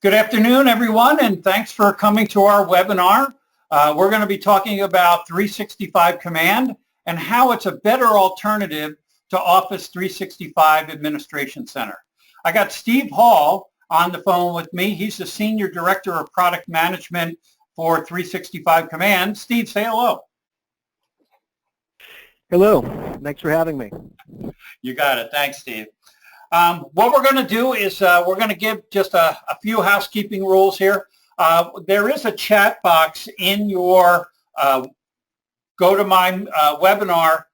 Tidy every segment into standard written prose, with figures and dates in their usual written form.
Good afternoon, everyone, and thanks for coming to our webinar. We're going to be talking about 365 Command and how it's a better alternative to Office 365 Administration Center. I got Steve Hall on the phone with me. He's the Senior Director of Product Management for 365 Command. Steve, say hello. Hello. Thanks for having me. You got it. Thanks, Steve. What we're going to do is we're going to give just a few housekeeping rules here. There is a chat box in your Go to My Webinar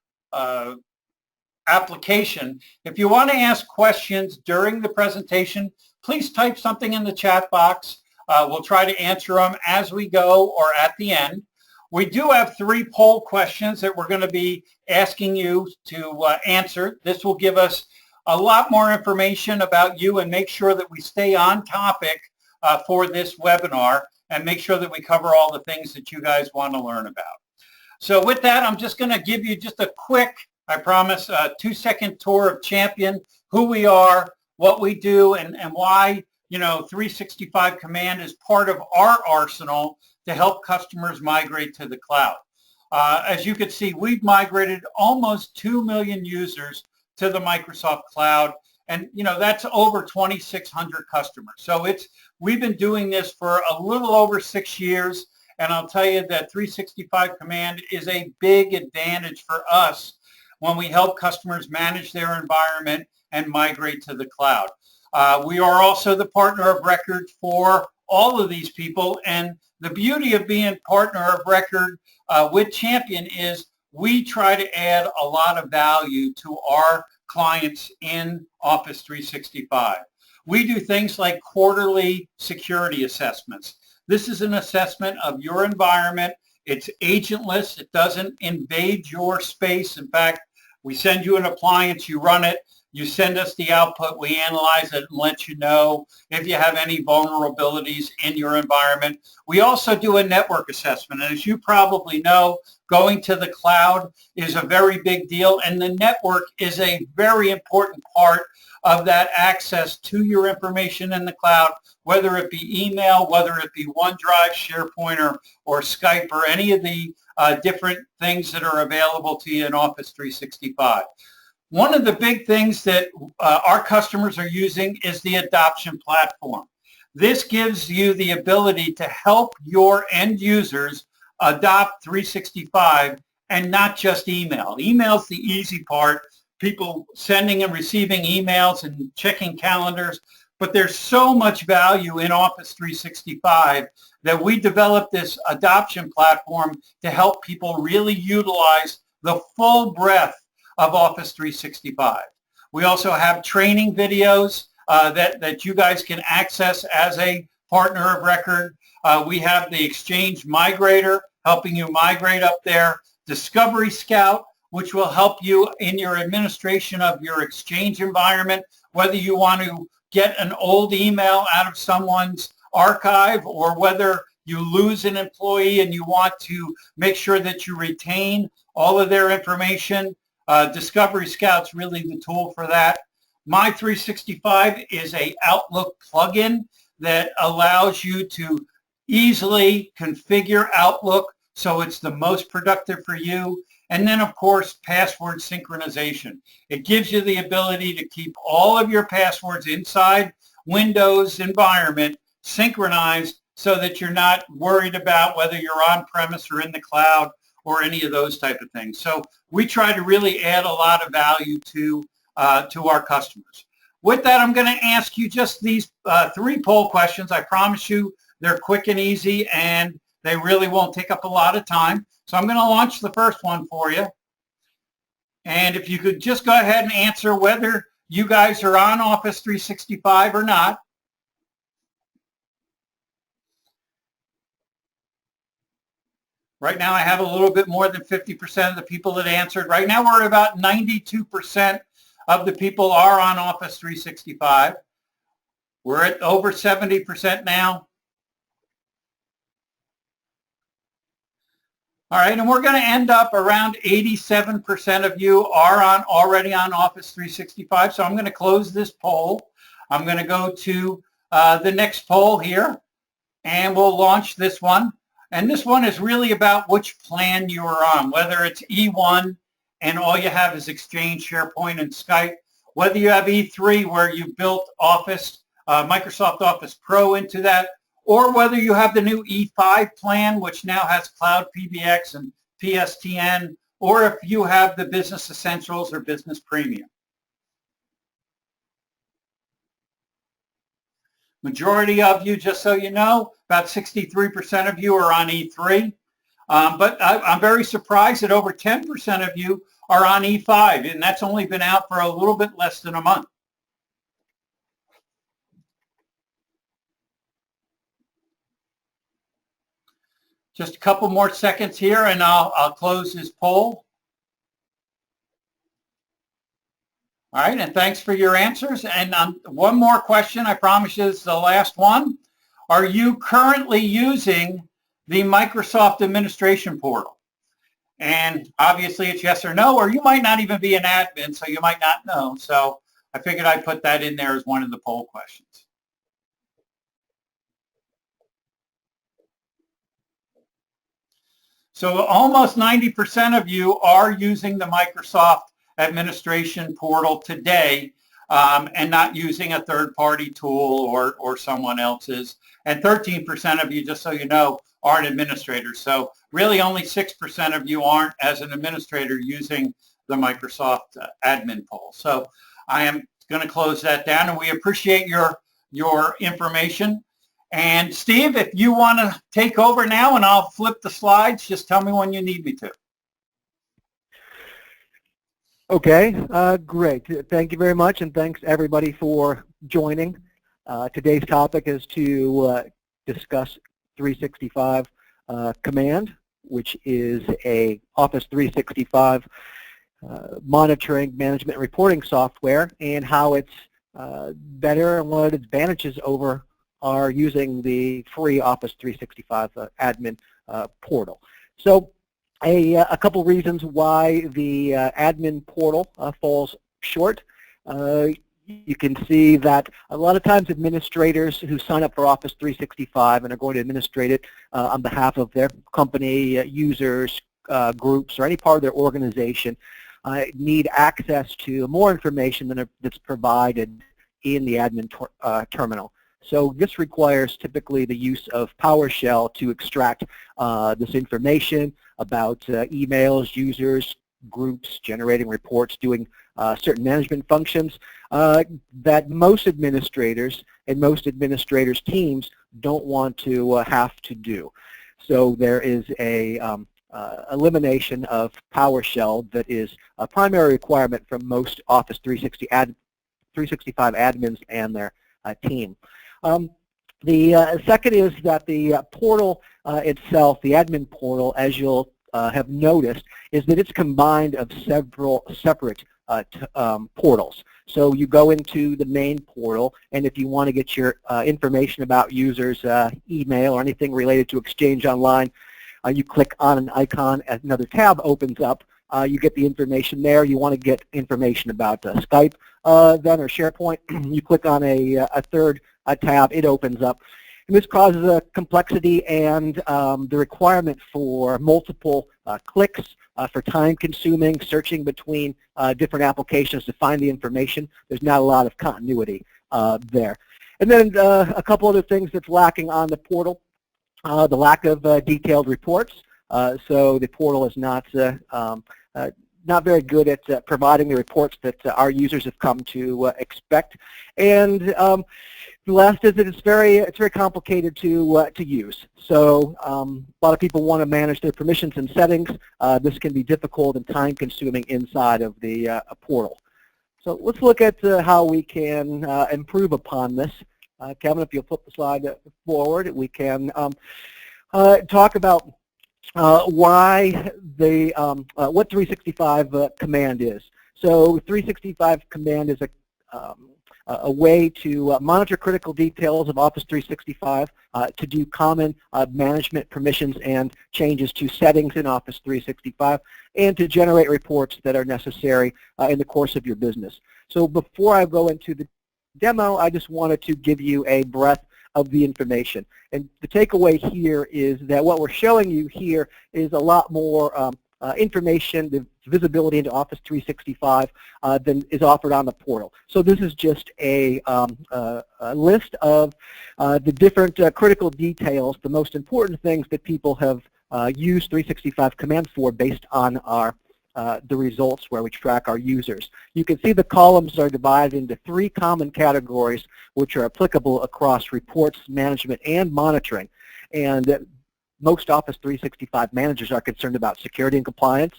application. If you want to ask questions during the presentation, please type something in the chat box. We'll try to answer them as we go or at the end. We do have 3 poll questions that we're going to be asking you to answer. This will give us a lot more information about you and make sure that we stay on topic for this webinar and make sure that we cover all the things that you guys want to learn about. So with that, I'm just going to give you just a quick, I promise, 2-second tour of Champion, who we are, what we do, and why 365 Command is part of our arsenal to help customers migrate to the cloud. As you can see, we've migrated almost 2 million users to the Microsoft Cloud, and that's over 2,600 customers. So we've been doing this for a little over 6 years, and I'll tell you that 365 Command is a big advantage for us when we help customers manage their environment and migrate to the cloud. We are also the partner of record for all of these people, and the beauty of being partner of record with Champion is we try to add a lot of value to our clients in Office 365. We do things like quarterly security assessments. This is an assessment of your environment. It's agentless. It doesn't invade your space. In fact, we send you an appliance, you run it, you send us the output, we analyze it and let you know if you have any vulnerabilities in your environment. We also do a network assessment, and as you probably know, going to the cloud is a very big deal, and the network is a very important part of that access to your information in the cloud, whether it be email, whether it be OneDrive, SharePoint, or Skype, or any of the different things that are available to you in Office 365. One of the big things that our customers are using is the adoption platform. This gives you the ability to help your end users adopt 365 and not just email. Email's the easy part, people sending and receiving emails and checking calendars, but there's so much value in Office 365 that we developed this adoption platform to help people really utilize the full breadth of Office 365. We also have training videos that you guys can access as a partner of record. We have the Exchange Migrator helping you migrate up there. Discovery Scout, which will help you in your administration of your Exchange environment, whether you want to get an old email out of someone's archive or whether you lose an employee and you want to make sure that you retain all of their information. Discovery Scout's really the tool for that. My 365 is a Outlook plugin that allows you to easily configure Outlook so it's the most productive for you. And then, of course, password synchronization. It gives you the ability to keep all of your passwords inside Windows environment synchronized so that you're not worried about whether you're on-premise or in the cloud or any of those type of things. So we try to really add a lot of value to our customers. With that, I'm going to ask you just these 3 poll questions. I promise you they're quick and easy, and they really won't take up a lot of time. So I'm going to launch the first one for you. And if you could just go ahead and answer whether you guys are on Office 365 or not. Right now, I have a little bit more than 50% of the people that answered. Right now, we're at about 92% of the people are on Office 365. We're at over 70% now. All right, and we're going to end up around 87% of you are already on Office 365. So I'm going to close this poll. I'm going to go to the next poll here, and we'll launch this one. And this one is really about which plan you are on, whether it's E1 and all you have is Exchange, SharePoint, and Skype, whether you have E3 where you built Office, Microsoft Office Pro into that, or whether you have the new E5 plan, which now has Cloud PBX and PSTN, or if you have the Business Essentials or Business Premium. Majority of you, just so you know, about 63% of you are on E3. But I'm very surprised that over 10% of you are on E5, and that's only been out for a little bit less than a month. Just a couple more seconds here, and I'll close this poll. All right, and thanks for your answers. And one more question, I promise you this is the last one. Are you currently using the Microsoft Administration Portal? And obviously it's yes or no, or you might not even be an admin, so you might not know. So I figured I'd put that in there as one of the poll questions. So almost 90% of you are using the Microsoft Administration Portal today and not using a third-party tool or someone else's. And 13% of you, just so you know, aren't administrators. So really only 6% of you aren't, as an administrator, using the Microsoft admin poll. So I am going to close that down, and we appreciate your information. And Steve, if you want to take over now and I'll flip the slides, just tell me when you need me to. Okay, great. Thank you very much, and thanks everybody for joining. Today's topic is to discuss 365 Command, which is a Office 365 monitoring, management, reporting software, and how it's better and what its advantages over are using the free Office 365 admin portal. So a couple reasons why the admin portal falls short. You can see that a lot of times administrators who sign up for Office 365 and are going to administrate it on behalf of their company, users, groups, or any part of their organization need access to more information that's provided in the admin terminal. So this requires typically the use of PowerShell to extract this information about emails, users, groups, generating reports, doing certain management functions that most administrators and most administrators' teams don't want to have to do. So there is a elimination of PowerShell that is a primary requirement from most Office 365 admins and their team. The second is that the portal itself, the admin portal, as you'll have noticed, is that it's combined of several separate portals. So you go into the main portal, and if you want to get your information about users' email or anything related to Exchange Online, you click on an icon, another tab opens up. You get the information there. You want to get information about Skype then, or SharePoint, you click on a third tab, it opens up. And this causes a complexity and the requirement for multiple clicks, for time-consuming, searching between different applications to find the information. There's not a lot of continuity there. And then a couple other things that's lacking on the portal, the lack of detailed reports. So the portal is not very good at providing the reports that our users have come to expect. And the last is that it's very complicated to use. So a lot of people want to manage their permissions and settings. This can be difficult and time-consuming inside of the portal. So let's look at how we can improve upon this. Kevin, if you'll flip the slide forward, we can talk about why what 365 Command is. So 365 Command is a way to monitor critical details of Office 365, to do common management permissions and changes to settings in Office 365, and to generate reports that are necessary in the course of your business. So before I go into the demo, I just wanted to give you a breadth of the information. And the takeaway here is that what we're showing you here is a lot more information, the visibility into Office 365 than is offered on the portal. So this is just a list of the different critical details, the most important things that people have used 365 Command for based on our the results where we track our users. You can see the columns are divided into 3 common categories which are applicable across reports, management, and monitoring. And most Office 365 managers are concerned about security and compliance,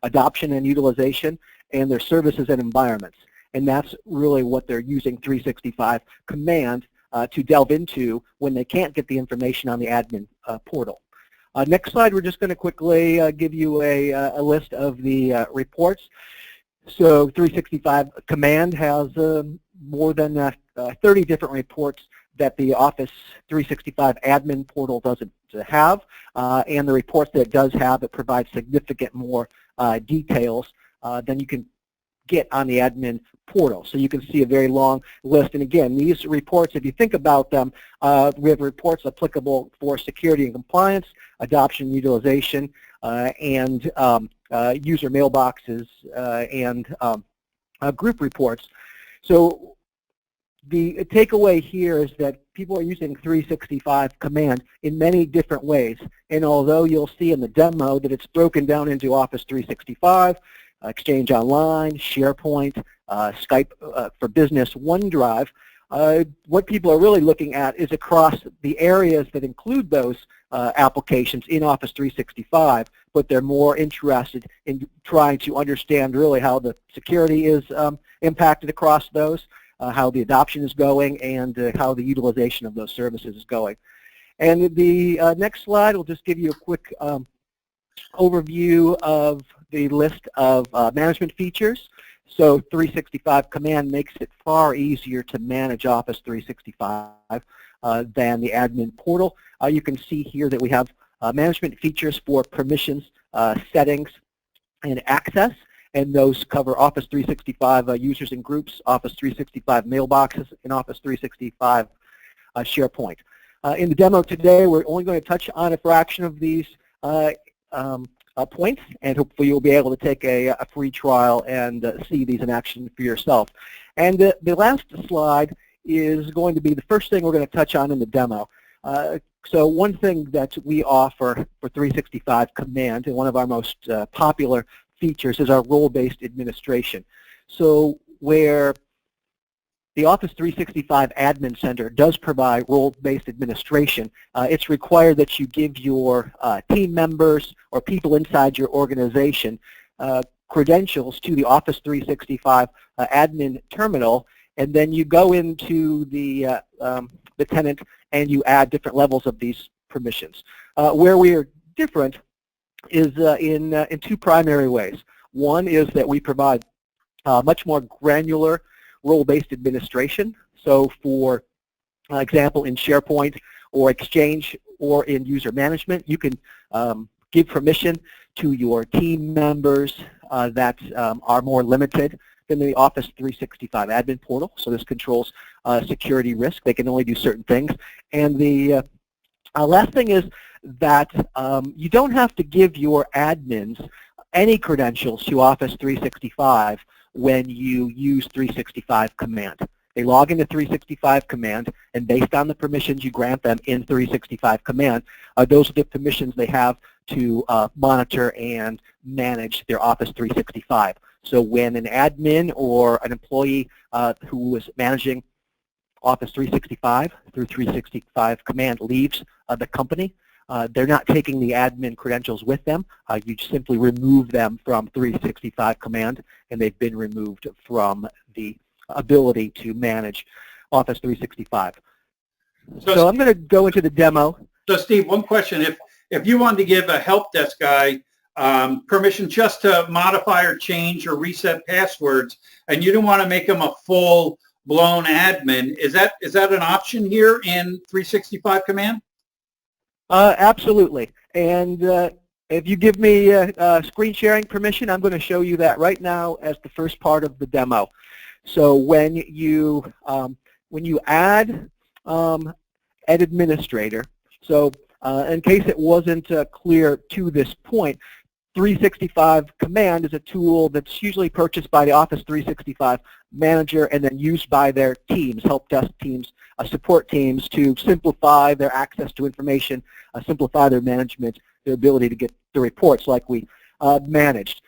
adoption and utilization, and their services and environments. And that's really what they're using 365 Command to delve into when they can't get the information on the admin portal. Next slide, we're just going to quickly give you a list of the reports. So 365 Command has more than 30 different reports that the Office 365 admin portal doesn't have, and the reports that it does have, it provides significant more details than you can get on the admin portal. So you can see a very long list. And again, these reports, if you think about them, we have reports applicable for security and compliance, adoption and utilization, and user mailboxes and group reports. So the takeaway here is that people are using 365 Command in many different ways. And although you'll see in the demo that it's broken down into Office 365, Exchange Online, SharePoint, Skype for Business, OneDrive, what people are really looking at is across the areas that include those applications in Office 365, but they're more interested in trying to understand really how the security is impacted across those, how the adoption is going, and how the utilization of those services is going. And the next slide will just give you a quick overview of the list of management features. So 365 Command makes it far easier to manage Office 365 than the admin portal. You can see here that we have management features for permissions, settings, and access, and those cover Office 365 users and groups, Office 365 mailboxes, and Office 365 SharePoint. In the demo today, we're only going to touch on a fraction of these points, and hopefully you'll be able to take a free trial and see these in action for yourself. And the last slide is going to be the first thing we're going to touch on in the demo. So one thing that we offer for 365 Command, and one of our most popular features, is our role-based administration. So where the Office 365 Admin Center does provide role-based administration, it's required that you give your team members or people inside your organization credentials to the Office 365 admin terminal, and then you go into the tenant and you add different levels of these permissions. Where we are different is in 2 primary ways. One is that we provide much more granular role-based administration. So for example, in SharePoint or Exchange or in user management, you can give permission to your team members that are more limited than the Office 365 admin portal. So this controls security risk. They can only do certain things. And the last thing is that you don't have to give your admins any credentials to Office 365 when you use 365 Command. They log into 365 Command, and based on the permissions you grant them in 365 Command, those are the permissions they have to monitor and manage their Office 365. So when an admin or an employee who is managing Office 365 through 365 Command leaves the company, they're not taking the admin credentials with them. You simply remove them from 365 Command, and they've been removed from the ability to manage Office 365. So I'm going to go into the demo. So Steve, one question. If you wanted to give a help desk guy permission just to modify or change or reset passwords, and you didn't want to make him a full-blown admin, is that an option here in 365 Command? Absolutely. And if you give me screen sharing permission, I'm going to show you that right now as the first part of the demo. So when you add an administrator, so in case it wasn't clear to this point, 365 Command is a tool that's usually purchased by the Office 365 manager and then used by their teams, help desk teams, support teams, to simplify their access to information, simplify their management, their ability to get the reports like we managed.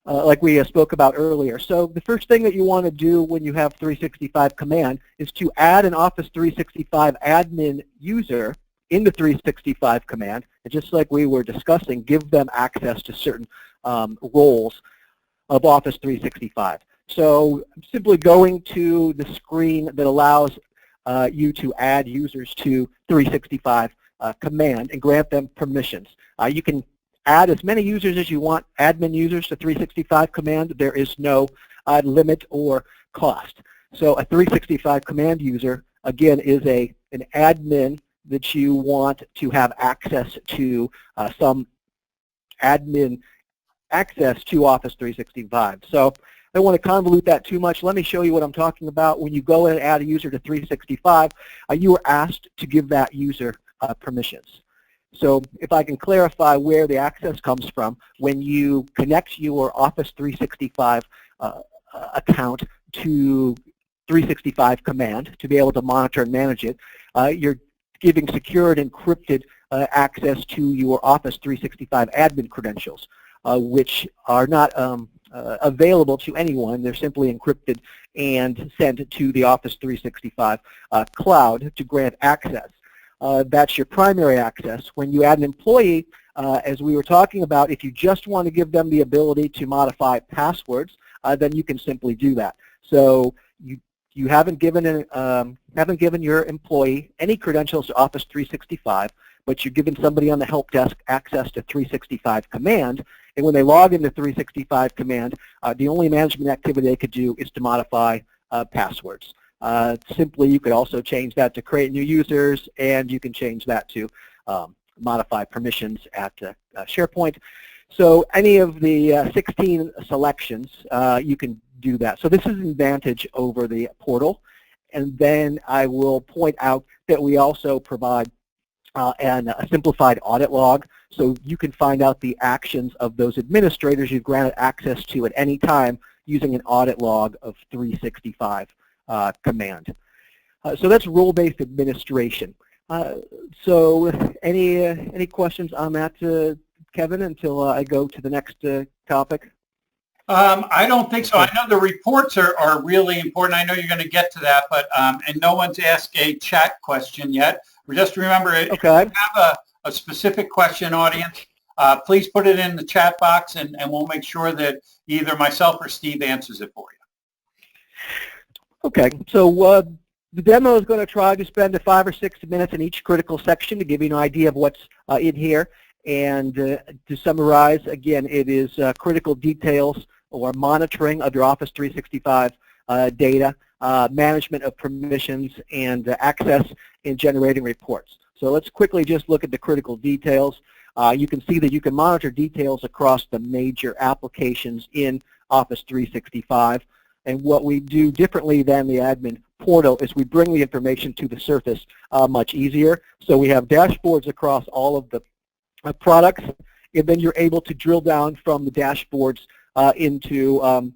Like we spoke about earlier. So the first thing that you want to do when you have 365 Command is to add an Office 365 admin user in the 365 Command, and just like we were discussing, give them access to certain roles of Office 365. So I'm simply going to the screen that allows you to add users to 365 Command and grant them permissions. You can add as many users as you want, admin users to 365 Command. There is no limit or cost. So a 365 Command user, again, is an admin that you want to have access to some admin access to Office 365. So I don't want to convolute that too much. Let me show you what I'm talking about. When you go and add a user to 365, you are asked to give that user permissions. So if I can clarify where the access comes from, when you connect your Office 365 account to 365 Command to be able to monitor and manage it, you're giving secured encrypted access to your Office 365 admin credentials, which are not available to anyone. They're simply encrypted and sent to the Office 365 cloud to grant access. That's your primary access. When you add an employee, as we were talking about, if you just want to give them the ability to modify passwords, then you can simply do that. So you haven't given your employee any credentials to Office 365, but you're giving somebody on the help desk access to 365 Command, and when they log into 365 Command, the only management activity they could do is to modify passwords. Simply, you could also change that to create new users, and you can change that to modify permissions at SharePoint. So any of the 16 selections, you can do that. So this is an advantage over the portal. And then I will point out that we also provide a simplified audit log, so you can find out the actions of those administrators you've granted access to at any time using an audit log of 365 Command. So that's role-based administration. So any questions on that, Kevin, until I go to the next topic? I don't think so. I know the reports are really important. I know you're going to get to that, but and no one's asked a chat question yet. Just remember, if you have a specific question, audience, please put it in the chat box, and we'll make sure that either myself or Steve answers it for you. Okay, so the demo is going to try to spend 5 or 6 minutes in each critical section to give you an idea of what's in here. And to summarize, again, it is critical details or monitoring of your Office 365 data, management of permissions, and access in generating reports. So let's quickly just look at the critical details. You can see that you can monitor details across the major applications in Office 365. And what we do differently than the admin portal is we bring the information to the surface much easier. So we have dashboards across all of the products, and then you're able to drill down from the dashboards into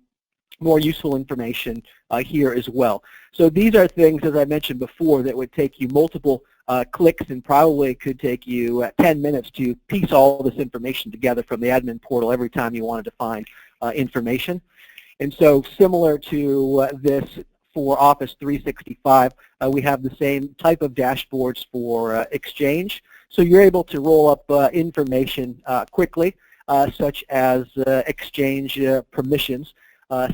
more useful information here as well. So these are things, as I mentioned before, that would take you multiple clicks and probably could take you 10 minutes to piece all this information together from the admin portal every time you wanted to find information. And so similar to this for Office 365, we have the same type of dashboards for Exchange. So you're able to roll up information quickly, such as Exchange permissions,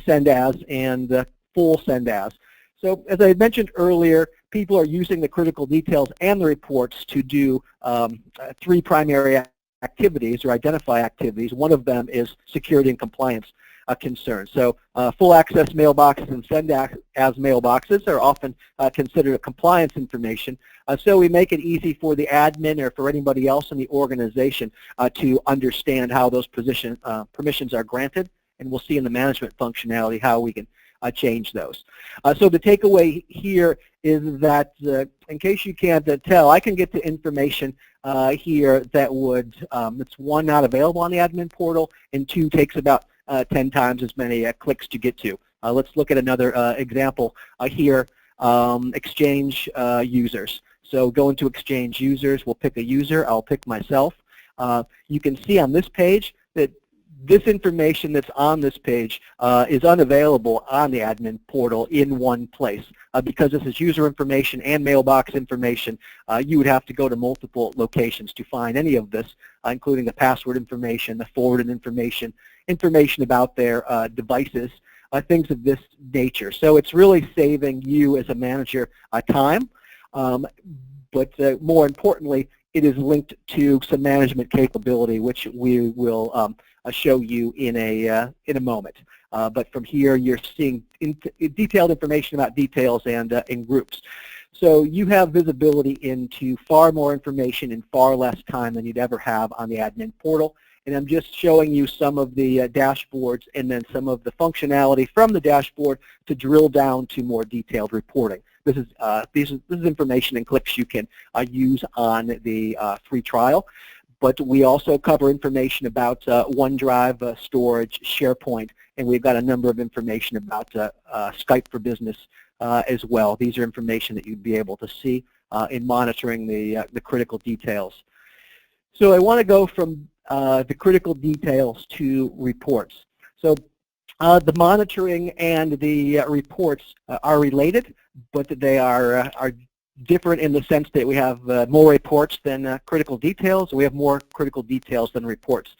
send as, and full send as. So as I mentioned earlier, people are using the critical details and the reports to do 3 primary activities or identify activities. One of them is security and compliance concerns. So full access mailboxes and send as mailboxes are often considered a compliance information. So we make it easy for the admin or for anybody else in the organization to understand how those permissions are granted. And we'll see in the management functionality how we can change those. So the takeaway here is that, in case you can't tell, I can get to information here that would, that's one, not available on the admin portal, and two, takes about 10 times as many clicks to get to. Let's look at another example here, Exchange users. So go into Exchange users, we'll pick a user, I'll pick myself. You can see on this page that this information that's on this page is unavailable on the admin portal in one place. Because this is user information and mailbox information, you would have to go to multiple locations to find any of this, including the password information, the forwarded information, information about their devices, things of this nature. So it's really saving you as a manager time, but more importantly, it is linked to some management capability, which we will show you in a moment. But from here, you're seeing detailed information about details and in groups. So you have visibility into far more information in far less time than you'd ever have on the admin portal. And I'm just showing you some of the dashboards and then some of the functionality from the dashboard to drill down to more detailed reporting. This is information and clicks you can use on the free trial. But we also cover information about OneDrive, storage, SharePoint, and we've got a number of information about Skype for Business as well. These are information that you'd be able to see in monitoring the critical details. So I want to go from the critical details to reports. So the monitoring and the reports are related, but they are different in the sense that we have more reports than critical details. We have more critical details than reports.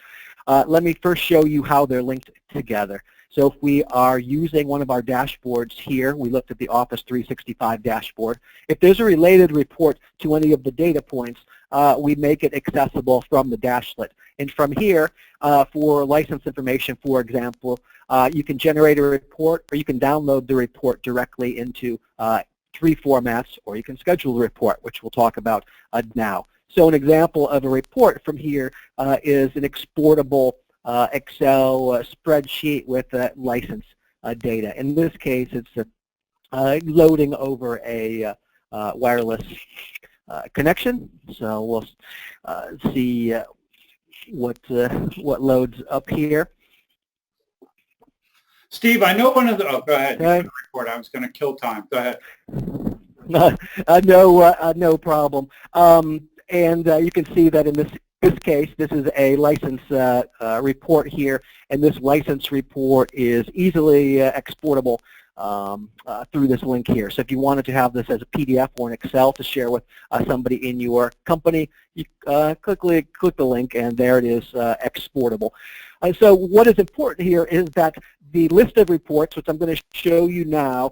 Let me first show you how they're linked together. So if we are using one of our dashboards here, we looked at the Office 365 dashboard. If there's a related report to any of the data points, we make it accessible from the dashlet. And from here, for license information, for example, you can generate a report or you can download the report directly into three formats, or you can schedule the report, which we'll talk about now. So an example of a report from here is an exportable Excel spreadsheet with license data. In this case, it's loading over a wireless connection. So we'll see what loads up here. Steve, I know one of the, oh, go ahead. Okay. Report. I was going to kill time. Go ahead. No problem. And you can see that in this case, this is a license report here, and this license report is easily exportable through this link here. So if you wanted to have this as a PDF or an Excel to share with somebody in your company, you click the link, and there it is, exportable. So what is important here is that the list of reports, which I'm going to show you now,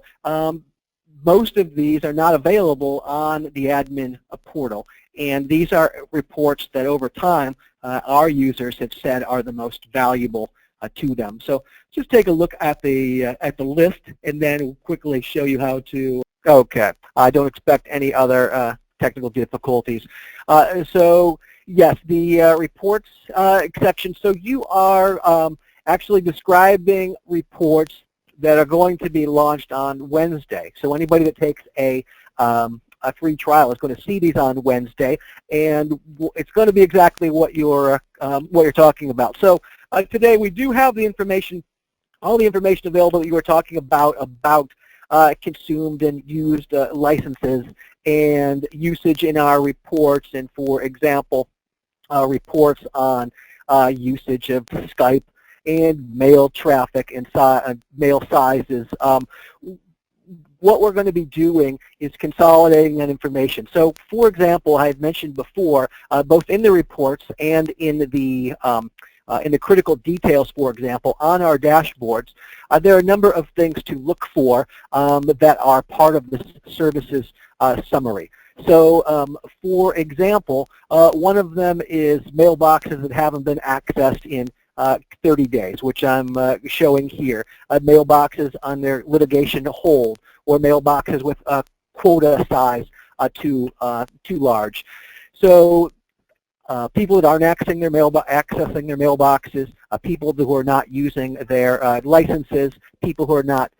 most of these are not available on the admin portal. And these are reports that over time our users have said are the most valuable to them. So just take a look at the list and then quickly show you how to, okay, I don't expect any other technical difficulties. So yes, the reports section. So you are actually describing reports that are going to be launched on Wednesday. So anybody that takes a free trial is going to see these on Wednesday, and it's going to be exactly what you're talking about. So today we do have the information, all the information available that you were talking about consumed and used licenses and usage in our reports, and for example, reports on usage of Skype and mail traffic and mail sizes. What we're going to be doing is consolidating that information. So, for example, I had mentioned before, both in the reports and in the critical details, for example, on our dashboards, there are a number of things to look for that are part of the services summary. So, for example, one of them is mailboxes that haven't been accessed in 30 days, which I'm showing here. Mailboxes on their litigation hold, or mailboxes with a quota size too large. So people that aren't accessing their mailboxes, people who are not using their licenses, people who are not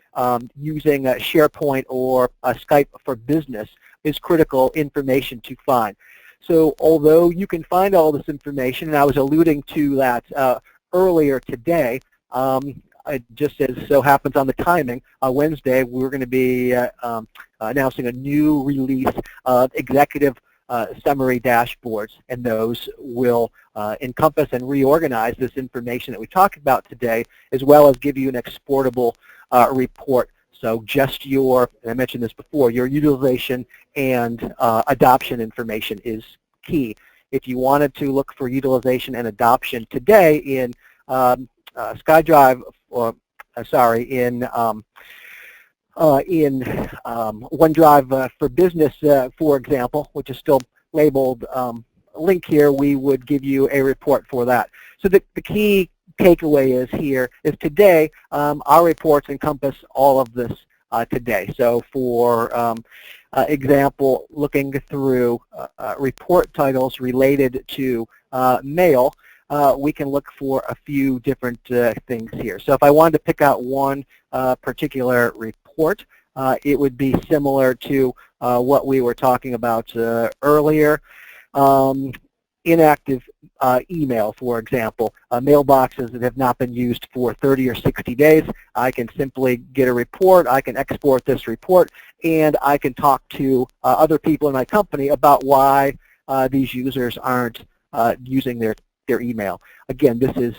using SharePoint or Skype for Business is critical information to find. So although you can find all this information, and I was alluding to that earlier today, just as so happens on the timing, Wednesday we're going to be announcing a new release of executive summary dashboards, and those will encompass and reorganize this information that we talked about today, as well as give you an exportable report. So just your, and I mentioned this before, your utilization and adoption information is key. If you wanted to look for utilization and adoption today in SkyDrive, or in OneDrive for Business, for example, which is still labeled link here, we would give you a report for that. So the key takeaway is today, our reports encompass all of this today. So for example, looking through report titles related to mail, we can look for a few different things here. So if I wanted to pick out one particular report, it would be similar to what we were talking about earlier. Inactive email, for example, mailboxes that have not been used for 30 or 60 days. I can simply get a report, I can export this report, and I can talk to other people in my company about why these users aren't using their email. Again, this is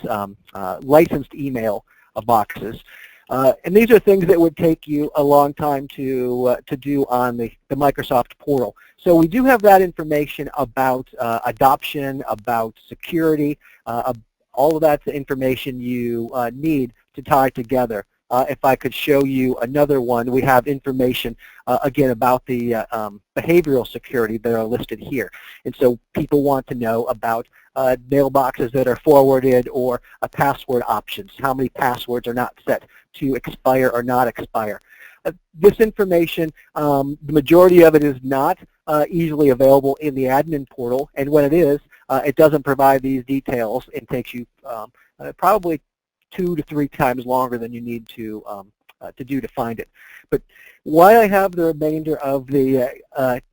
licensed email boxes. And these are things that would take you a long time to do on the Microsoft portal. So we do have that information about adoption, about security, all of that's the information you need to tie together. If I could show you another one, we have information, again, about the behavioral security that are listed here. And so people want to know about mailboxes that are forwarded or password options, how many passwords are not set to expire or not expire. This information, the majority of it is not easily available in the admin portal, and when it is, it doesn't provide these details and takes you probably 2 to 3 times longer than you need to do to find it. But while I have the remainder of the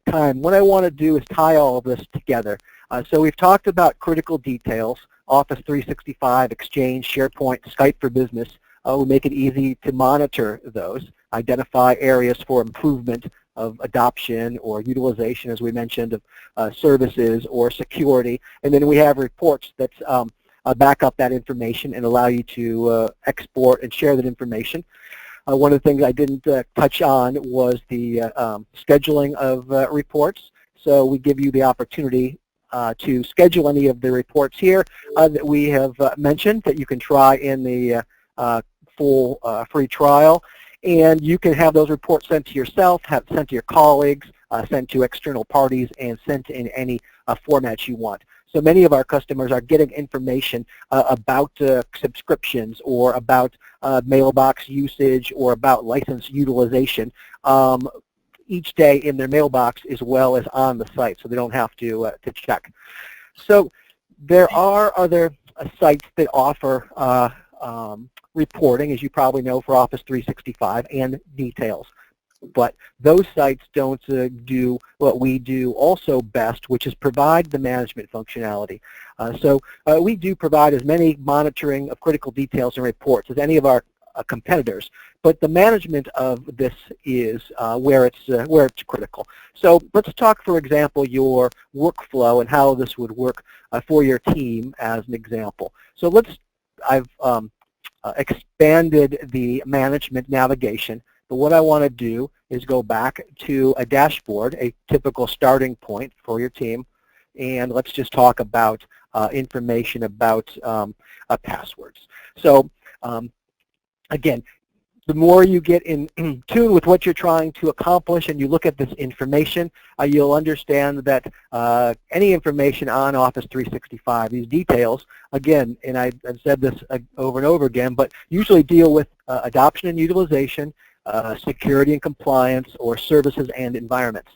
time, what I want to do is tie all of this together. So we've talked about critical details, Office 365, Exchange, SharePoint, Skype for Business. We make it easy to monitor those, identify areas for improvement of adoption or utilization, as we mentioned, of services or security. And then we have reports that back up that information and allow you to export and share that information. One of the things I didn't touch on was the scheduling of reports. So we give you the opportunity to schedule any of the reports here that we have mentioned that you can try in the full free trial. And you can have those reports sent to yourself, sent to your colleagues, sent to external parties, and sent in any format you want. So many of our customers are getting information about subscriptions or about mailbox usage or about license utilization each day in their mailbox as well as on the site, so they don't have to check. So there are other sites that offer reporting, as you probably know, for Office 365 and details. But those sites don't do what we do also best, which is provide the management functionality. So we do provide as many monitoring of critical details and reports as any of our competitors, but the management of this is where it's critical. So let's talk, for example, your workflow and how this would work for your team as an example. So I've expanded the management navigation. But what I want to do is go back to a dashboard, a typical starting point for your team, and let's just talk about information about passwords. So again, the more you get in tune with what you're trying to accomplish and you look at this information, you'll understand that any information on Office 365, these details, again, and I've said this over and over again, but usually deal with adoption and utilization, security and compliance, or services and environments.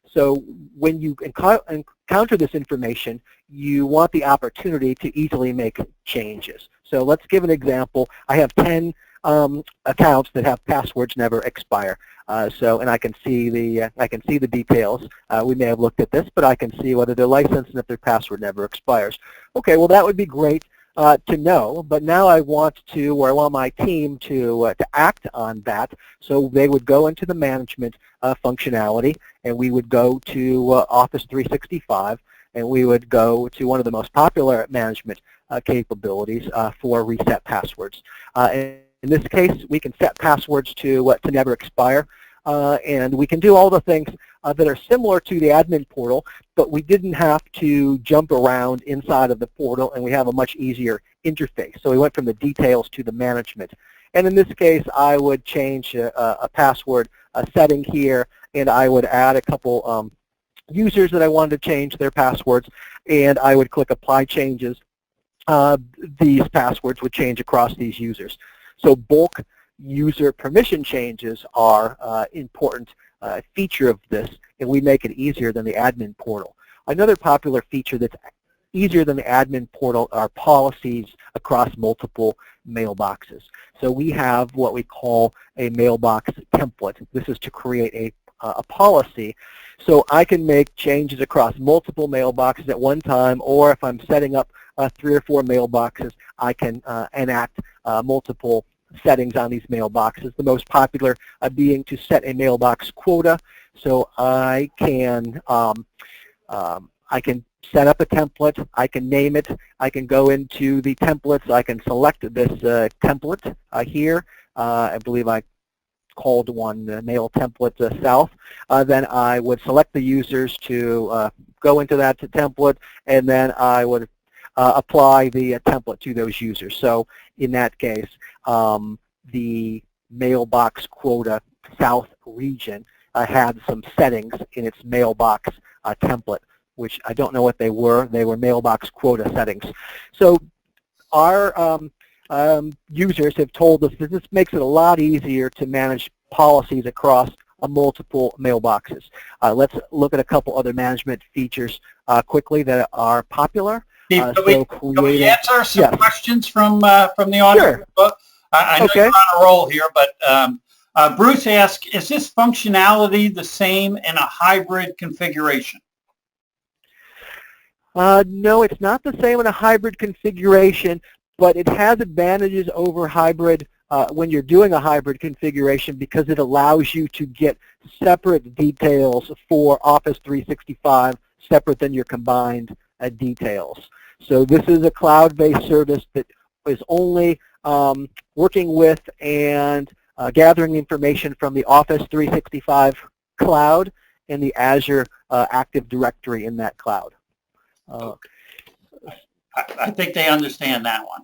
So when you encounter this information, you want the opportunity to easily make changes. So let's give an example. I have 10 accounts that have passwords never expire. And I can see the details. We may have looked at this, but I can see whether they're licensed and if their password never expires. Okay, well that would be great to know, but now I want my team to act on that. So they would go into the management functionality, and we would go to Office 365, and we would go to one of the most popular management capabilities for reset passwords. In this case, we can set passwords to never expire, and we can do all the things that are similar to the admin portal, but we didn't have to jump around inside of the portal, and we have a much easier interface. So we went from the details to the management. And in this case, I would change a password setting here, and I would add a couple users that I wanted to change their passwords, and I would click Apply Changes. These passwords would change across these users. So bulk user permission changes are important feature of this, and we make it easier than the admin portal. Another popular feature that's easier than the admin portal are policies across multiple mailboxes. So we have what we call a mailbox template. This is to create a policy. So I can make changes across multiple mailboxes at one time, or if I'm setting up 3 or 4 mailboxes, I can enact multiple settings on these mailboxes. The most popular being to set a mailbox quota. So I can set up a template, I can name it, I can go into the templates, I can select this template here. I believe I called one mail template south. Then I would select the users to go into that template, and then I would apply the template to those users. So in that case, the mailbox quota south region had some settings in its mailbox template, which I don't know what they were. They were mailbox quota settings. So our users have told us that this makes it a lot easier to manage policies across multiple mailboxes. Let's look at a couple other management features quickly that are popular. Can we answer some questions from the audience? Sure. I know you're on a roll here, but Bruce asks, is this functionality the same in a hybrid configuration? No, it's not the same in a hybrid configuration, but it has advantages over hybrid when you're doing a hybrid configuration, because it allows you to get separate details for Office 365 separate than your combined details. So this is a cloud-based service that is only working with and gathering information from the Office 365 cloud and the Azure Active Directory in that cloud. I think they understand that one.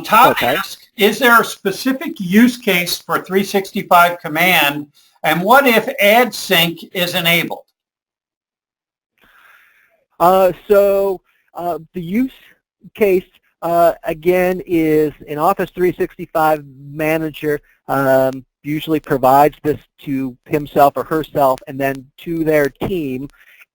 Todd asks, is there a specific use case for 365 command, and what if add sync is enabled? The use case, again, is an Office 365 manager usually provides this to himself or herself and then to their team,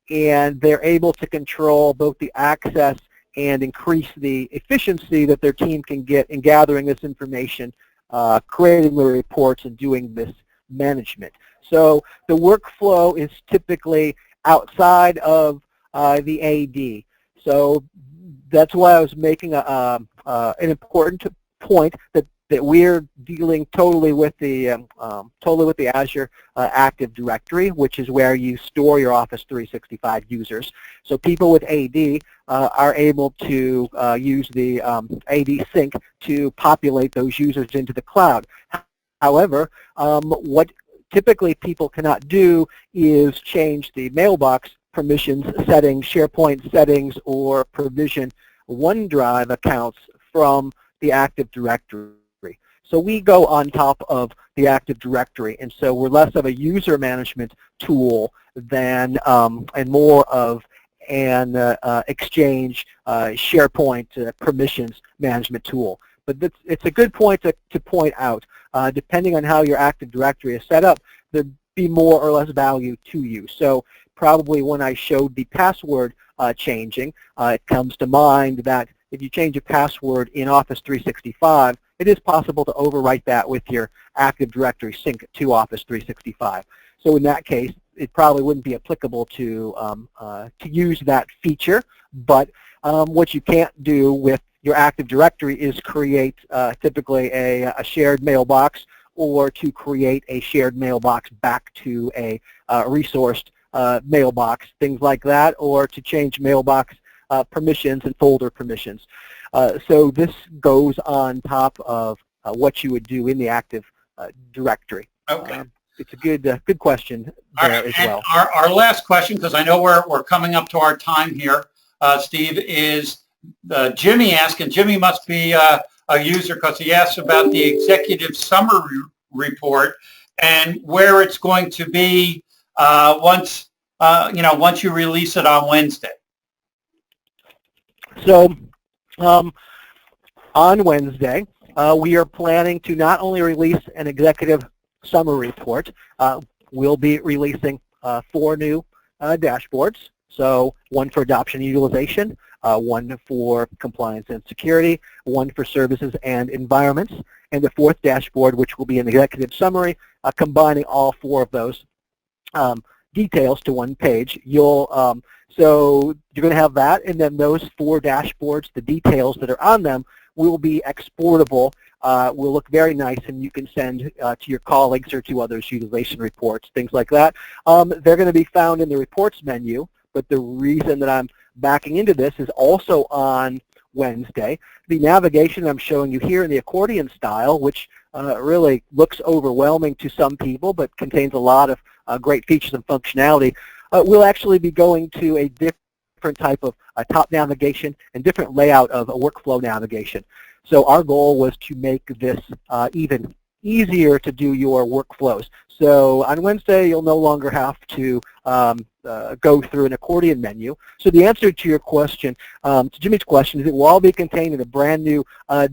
and they're able to control both the access and increase the efficiency that their team can get in gathering this information, creating the reports, and doing this management. So the workflow is typically outside of the AD. So that's why I was making an important point that we're dealing totally with the Azure Active Directory, which is where you store your Office 365 users. So people with AD are able to use the AD sync to populate those users into the cloud. However, what typically people cannot do is change the mailbox permissions settings, SharePoint settings, or provision OneDrive accounts from the Active Directory. So we go on top of the Active Directory, and so we're less of a user management tool than and more of an Exchange SharePoint permissions management tool. But it's a good point to point out. Depending on how your Active Directory is set up, there'd be more or less value to you. So probably when I showed the password changing, it comes to mind that if you change a password in Office 365, it is possible to overwrite that with your Active Directory sync to Office 365. So in that case, it probably wouldn't be applicable to use that feature, but what you can't do with your Active Directory is create typically a shared mailbox, or to create a shared mailbox back to a resourced mailbox, things like that, or to change mailbox permissions and folder permissions. So this goes on top of what you would do in the Active Directory. Okay. It's a good question there as well. Our last question, because I know we're coming up to our time here, Steve, is Jimmy asking. Jimmy must be a user because he asked about the executive summary report and where it's going to be once you release it on Wednesday. So on Wednesday, we are planning to not only release an executive summary report, we'll be releasing 4 new dashboards. So one for adoption and utilization, one for compliance and security, one for services and environments, and the 4th dashboard, which will be an executive summary, combining all 4 of those details to one page. So you're going to have that, and then those 4 dashboards, the details that are on them, will be exportable, will look very nice, and you can send to your colleagues or to others utilization reports, things like that. They're going to be found in the reports menu, but the reason that I'm backing into this is also on Wednesday. The navigation I'm showing you here in the accordion style, which really looks overwhelming to some people, but contains a lot of great features and functionality, we'll actually be going to a different type of top navigation and different layout of a workflow navigation. So our goal was to make this even easier to do your workflows. So on Wednesday, you'll no longer have to go through an accordion menu. So the answer to your question, to Jimmy's question, is it will all be contained in a brand new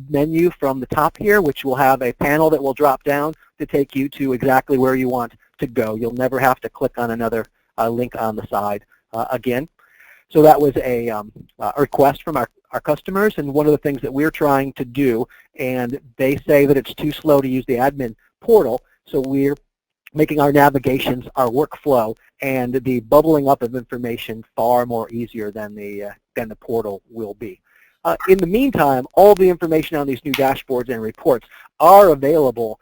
menu from the top here, which will have a panel that will drop down to take you to exactly where you want to go. You'll never have to click on another link on the side again. So that was a request from our customers, and one of the things that we're trying to do, and they say that it's too slow to use the admin portal, so we're making our navigations, our workflow, and the bubbling up of information far more easier than the portal will be. In the meantime, all the information on these new dashboards and reports are available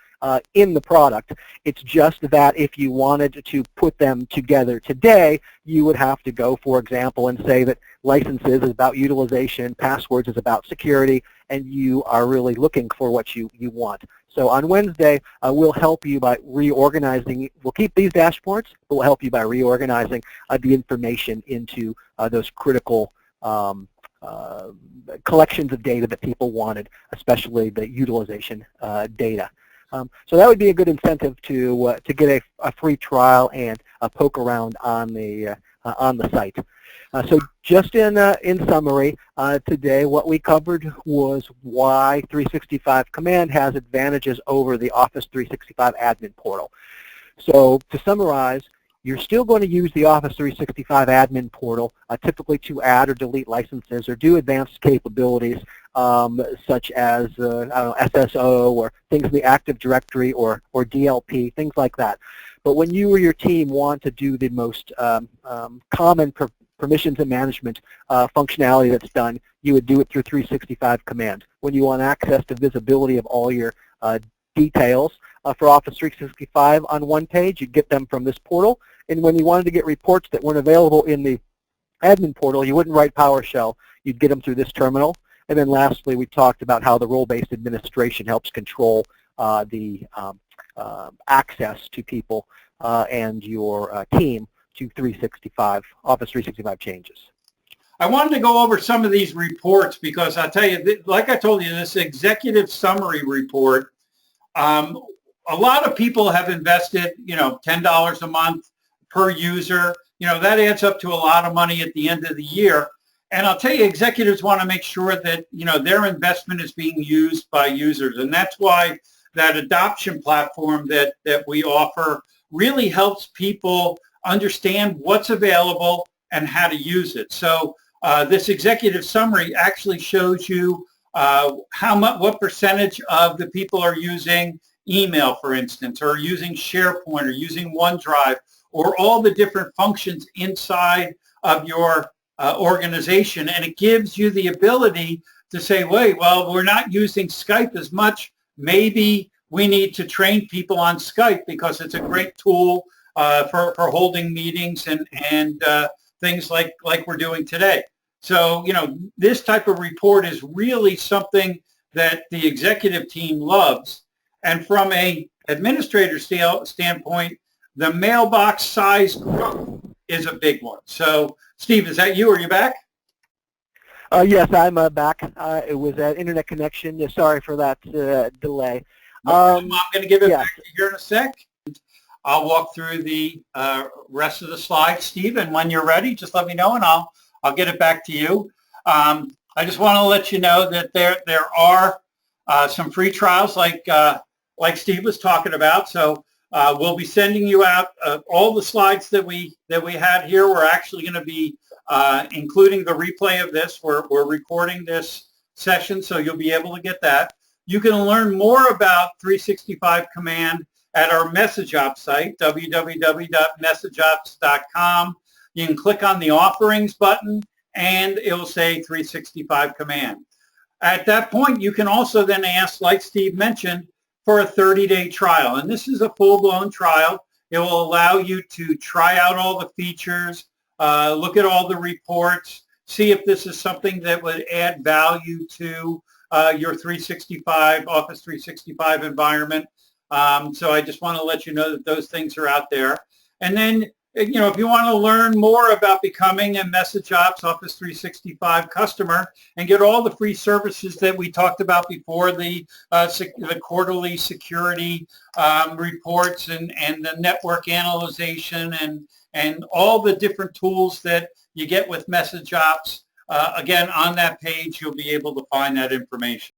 in the product. It's just that if you wanted to put them together today, you would have to go, for example, and say that licenses is about utilization, passwords is about security, and you are really looking for what you want. So on Wednesday, we'll help you by reorganizing. We'll keep these dashboards, but we'll help you by reorganizing the information into those critical collections of data that people wanted, especially the utilization data. So that would be a good incentive to get a free trial and poke around on the site. So just in summary, today what we covered was why 365 Command has advantages over the Office 365 admin portal. So to summarize, you're still going to use the Office 365 admin portal typically to add or delete licenses or do advanced capabilities such as I don't know, SSO or things in the Active Directory or DLP, things like that. But when you or your team want to do the most common permissions and management functionality that's done, you would do it through 365 Command. When you want access to visibility of all your details for Office 365 on one page, you get them from this portal. And when you wanted to get reports that weren't available in the admin portal, you wouldn't write PowerShell. You'd get them through this terminal. And then lastly, we talked about how the role-based administration helps control the access to people and your team to Office 365 changes. I wanted to go over some of these reports because I'll tell you, like I told you, this executive summary report, a lot of people have invested, $10 a month per user. That adds up to a lot of money at the end of the year. And I'll tell you, executives want to make sure that, their investment is being used by users. And that's why that adoption platform that we offer really helps people understand what's available and how to use it. So this executive summary actually shows you what percentage of the people are using email, for instance, or using SharePoint, or using OneDrive, or all the different functions inside of your organization. And it gives you the ability to say, wait, well, we're not using Skype as much. Maybe we need to train people on Skype because it's a great tool for holding meetings and things like we're doing today. So, this type of report is really something that the executive team loves. And from a administrator standpoint, the mailbox size growth is a big one. So, Steve, is that you? Are you back? Yes, I'm back. It was an internet connection. Sorry for that delay. I'm going to give it back to you here in a sec. I'll walk through the rest of the slides, Steve, and when you're ready, just let me know, and I'll get it back to you. I just want to let you know that there are some free trials like Steve was talking about. So we'll be sending you out all the slides that we had here. We're actually going to be including the replay of this. We're recording this session, so you'll be able to get that. You can learn more about 365 Command at our MessageOps site, www.messageops.com. You can click on the offerings button and it will say 365 Command. At that point, you can also then ask, like Steve mentioned, for a 30-day trial. And this is a full-blown trial. It will allow you to try out all the features, look at all the reports, see if this is something that would add value to your Office 365 environment. So I just want to let you know that those things are out there. And then, if you want to learn more about becoming a MessageOps Office 365 customer and get all the free services that we talked about before, the quarterly security reports and the network analyzation and all the different tools that you get with MessageOps, again, on that page, you'll be able to find that information.